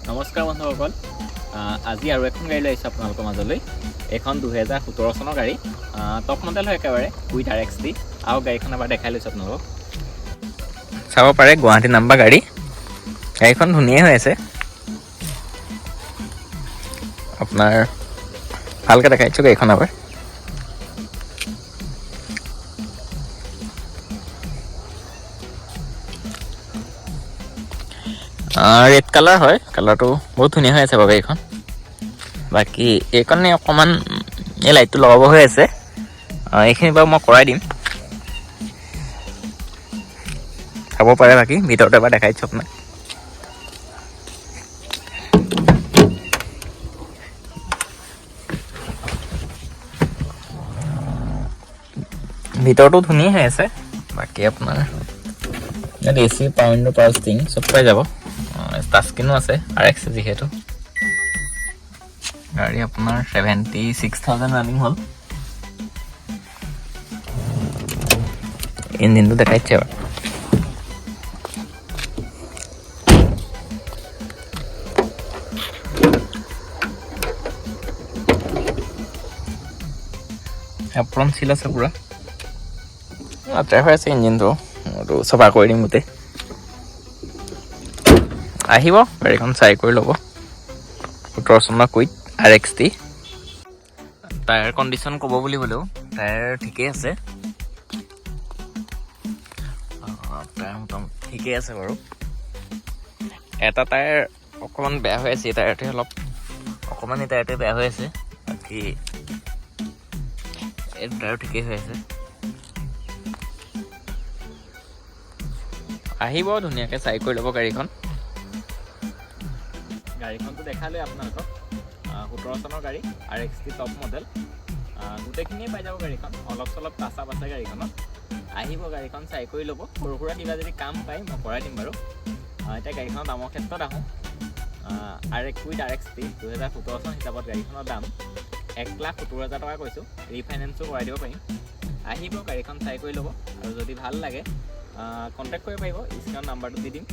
নমস্কাৰ বন্ধুসকল, আজি আৰু এখন গাড়ী লৈ আহিছোঁ আপোনালোকৰ মাজলৈ। এখন 2017 চনৰ গাড়ী, টপ মডেল হয় একেবাৰে, উইথ RXD। আৰু গাড়ীখন এবাৰ দেখাই লৈছোঁ আপোনালোকক। চাব পাৰে গুৱাহাটী নাম্বাৰ গাড়ী। গাড়ীখন ধুনীয়াই হৈ আছে। আপোনাৰ ভালকৈ দেখাইছোঁ গাড়ীখন এবাৰ। ৰেড কালাৰ হয়, কালাৰটো বহুত ধুনীয়া হৈ আছে বাৰু গাড়ীখন। বাকী এইখনে অকণমান এই লাইটটো লগাব হৈ আছে, এইখিনি বাৰু মই কৰাই দিম। চাব পাৰে, বাকী ভিতৰতে এবাৰ দেখাই দিছোঁ আপোনাক। ভিতৰটো ধুনীয়া হৈ আছে। বাকী আপোনাৰ ইয়াত AC পাৱাৰ ষ্টিং চব পাই যাব। টাচ স্ক্ৰীনো আছে, RXD যিহেতু। গাড়ী আপোনাৰ 76,000 ৰানিং হ'ল। ইঞ্জিনটো দেখাইছে এবাৰ। এপ্ৰন চিল আছে পুৰা, আঁতৰাই হৈ আছে ইঞ্জিনটো। মইতো চফা কৰি দিম গোটেই। আহিব, গাড়ীখন চাই কৰি ল'ব। 17 চনৰ কুইট RXD। টায়াৰ কণ্ডিশ্যন ক'ব বুলি ক'লেও টায়াৰ ঠিকেই আছে। টায়াৰ মোটামুটি ঠিকেই আছে বাৰু। এটা টায়াৰ অকণমান বেয়া হৈ আছে, এই টায়াৰটোৱে অকণমান এই টায়াৰটোৱে বেয়া হৈ আছে। বাকী এই টায়াৰ ঠিকেই হৈ আছে। আহিব, ধুনীয়াকৈ চাই কৰি ল'ব গাড়ীখন। গাড়ীখনটো দেখালে আপোনালোকক। 17 চনৰ গাড়ী, RXD টপ মডেল। গোটেইখিনিয়ে পাই যাব গাড়ীখন। অলপ চলপ টাচ আপ আছে গাড়ীখনত। আহিব, গাড়ীখন চাই কৰি ল'ব। সৰু সুৰা কিবা যদি কাম পায় মই কৰাই দিম বাৰু। এতিয়া গাড়ীখনৰ দামৰ ক্ষেত্ৰত আহোঁ। উইথ RXD 2017 চন হিচাপত গাড়ীখনৰ দাম 1,70,000 টকা কৈছোঁ। ৰিফাইনেন্সো কৰাই দিব পাৰিম। আহিব, গাড়ীখন চাই কৰি ল'ব। আৰু যদি ভাল লাগে কণ্টেক্ট কৰিব পাৰিব, স্ক্ৰীনৰ নাম্বাৰটো দি দিম।